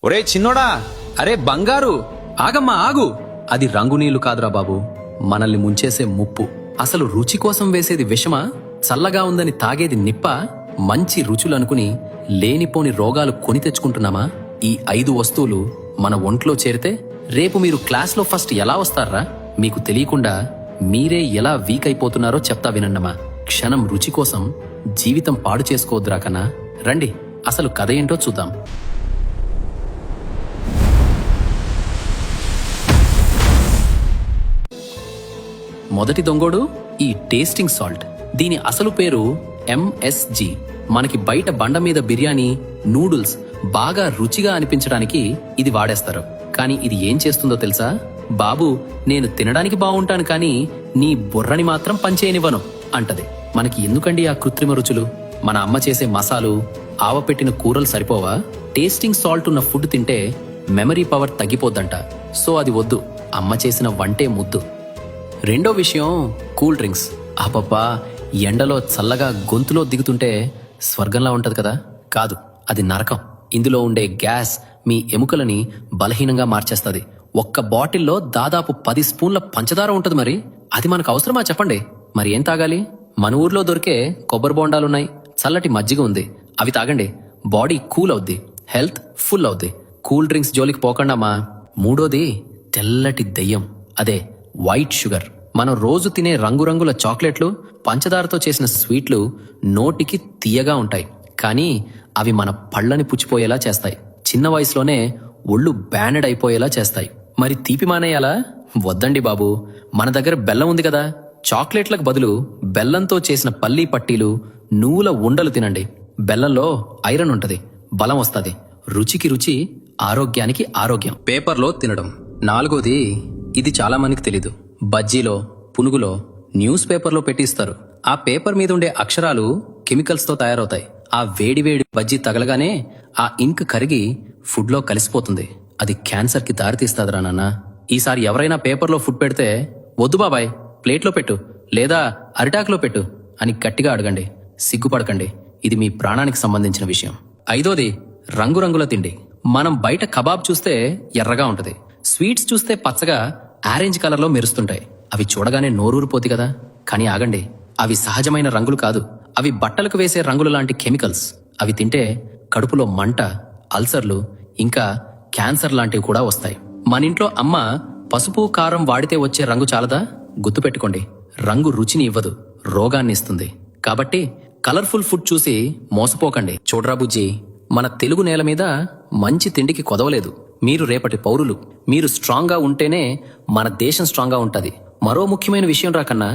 ఒరే చిన్నోడా, అరే బంగారు, ఆగమ్మా ఆగు. అది రంగునీళ్లు కాదురా బాబు, మనల్ని ముంచేసే ముప్పు. అసలు రుచి కోసం వేసేది విషమా? చల్లగా ఉందని తాగేది నిప్ప? మంచి రుచులనుకుని లేనిపోని రోగాలు కొని తెచ్చుకుంటున్నామా? ఈ 5 వస్తువులు మన ఒంట్లో చేరితే రేపు మీరు క్లాస్లో ఫస్ట్ ఎలా వస్తారా? మీకు తెలియకుండా మీరే ఎలా వీక్ అయిపోతున్నారో చెప్తా వినండమా. క్షణం రుచి కోసం జీవితం పాడు చేసుకోవద్దురా కన్నా. రండి, అసలు కథ ఏంటో చూద్దాం. మొదటి దొంగోడు ఈ టేస్టింగ్ సాల్ట్. దీని అసలు పేరు MSG. మనకి బయట బండ మీద బిర్యానీ, నూడిల్స్ బాగా రుచిగా అనిపించడానికి ఇది వాడేస్తారు. కానీ ఇది ఏం చేస్తుందో తెలుసా? బాబు, నేను తినడానికి బాగుంటాను కానీ నీ బుర్రని మాత్రం పనిచేయనివ్వను అంటది. మనకి ఎందుకండి ఆ కృత్రిమ రుచులు? మన అమ్మ చేసే మసాలు, ఆవపెట్టిన కూరలు సరిపోవా? టేస్టింగ్ సాల్ట్ ఉన్న ఫుడ్ తింటే మెమరీ పవర్ తగ్గిపోద్దంట. సో అది వద్దు, అమ్మ చేసిన వంటే ముద్దు. రెండో విషయం కూల్ డ్రింక్స్. అబ్బబ్బా, ఎండలో చల్లగా గొంతులో దిగుతుంటే స్వర్గంలా ఉంటది కదా? కాదు, అది నరకం. ఇందులో ఉండే గ్యాస్ మీ ఎముకలని బలహీనంగా మార్చేస్తుంది. ఒక్క బాటిల్లో దాదాపు 10 స్పూన్ల పంచదార ఉంటుంది. మరి అది మనకు అవసరమా చెప్పండి? మరి ఏం తాగాలి? మన ఊర్లో దొరికే కొబ్బరి బొండాలున్నాయి, చల్లటి మజ్జిగ ఉంది, అవి తాగండి. బాడీ కూల్ అవుద్ది, హెల్త్ ఫుల్ అవుద్ది. కూల్ డ్రింక్స్ జోలికి పోకండమ్మా. మూడోది తెల్లటి దెయ్యం, అదే వైట్ షుగర్. మనం రోజు తినే రంగురంగుల చాక్లెట్లు, పంచదారతో చేసిన స్వీట్లు నోటికి తీయగా ఉంటాయి, కానీ అవి మన పళ్ళని పుచ్చిపోయేలా చేస్తాయి. చిన్న వయసులోనే ఒళ్ళు బ్యానెడ్ అయిపోయేలా చేస్తాయి. మరి తీపి మానేయాలా? వద్దండి బాబు, మన దగ్గర బెల్లం ఉంది కదా. చాక్లెట్లకు బదులు బెల్లంతో చేసిన పల్లీ పట్టీలు, నువ్వుల ఉండలు తినండి. బెల్లంలో ఐరన్ ఉంటది, బలం వస్తుంది. రుచికి రుచి, ఆరోగ్యానికి ఆరోగ్యం. పేపర్లో తినడం. నాలుగోది, ఇది చాలా మందికి తెలీదు. బజ్జీలో, పునుగులో న్యూస్ పేపర్లో పెట్టిస్తారు. ఆ పేపర్ మీద ఉండే అక్షరాలు కెమికల్స్ తో తయారవుతాయి. ఆ వేడివేడి బజ్జీ తగలగానే ఆ ఇంక్ కరిగి ఫుడ్ లో కలిసిపోతుంది. అది క్యాన్సర్ కి దారితీస్తాదిరా నాన్న. ఈసారి ఎవరైనా పేపర్లో ఫుడ్ పెడితే వద్దు బాబాయ్, ప్లేట్లో పెట్టు లేదా అరిటాకులో పెట్టు అని గట్టిగా అడగండి. సిగ్గుపడకండి, ఇది మీ ప్రాణానికి సంబంధించిన విషయం. ఐదోది రంగురంగుల తిండి. మనం బయట కబాబ్ చూస్తే ఎర్రగా ఉంటది, స్వీట్స్ చూస్తే పచ్చగా ఆరెంజ్ కలర్లో మెరుస్తుంటాయి. అవి చూడగానే నోరూరిపోతి కదా. కానీ ఆగండి, అవి సహజమైన రంగులు కాదు. అవి బట్టలకు వేసే రంగులు లాంటి కెమికల్స్. అవి తింటే కడుపులో మంట, అల్సర్లు, ఇంకా క్యాన్సర్ లాంటివి కూడా వస్తాయి. మన ఇంట్లో అమ్మ పసుపు, కారం వాడితే వచ్చే రంగు చాలదా? గుర్తుపెట్టుకోండి, రంగు రుచిని ఇవ్వదు, రోగాన్ని ఇస్తుంది. కాబట్టి కలర్ఫుల్ ఫుడ్ చూసి మోసపోకండి. చూడరా బుజ్జి, మన తెలుగు నేల మీద మంచి తిండికి కొదవలేదు. మీరు రేపటి పౌరులు. మీరు స్ట్రాంగ్ గా ఉంటేనే మన దేశం స్ట్రాంగ్ గా ఉంటది. మరో ముఖ్యమైన విషయం రాకన్నా,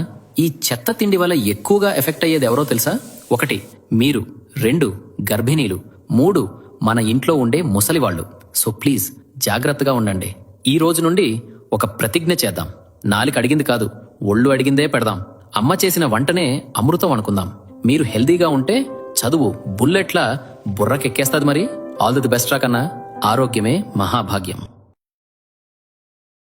ఈ చెత్త తిండి వల్ల ఎక్కువగా ఎఫెక్ట్ అయ్యేది ఎవరో తెలుసా? 1 మీరు, 2 గర్భిణీలు, 3 మన ఇంట్లో ఉండే ముసలివాళ్లు. సో ప్లీజ్ జాగ్రత్తగా ఉండండి. ఈ రోజు నుండి ఒక ప్రతిజ్ఞ చేద్దాం. నాలుక అడిగింది కాదు, ఒళ్ళు అడిగిందే పెడదాం. అమ్మ చేసిన వంటనే అమృతం అనుకుందాం. మీరు హెల్దీగా ఉంటే చదువు బుల్లెట్లా బుర్రకెక్కేస్తాది. మరి ఆల్ ది బెస్ట్ రా కన్నా. ఆరోగ్యమే మహాభాగ్యం.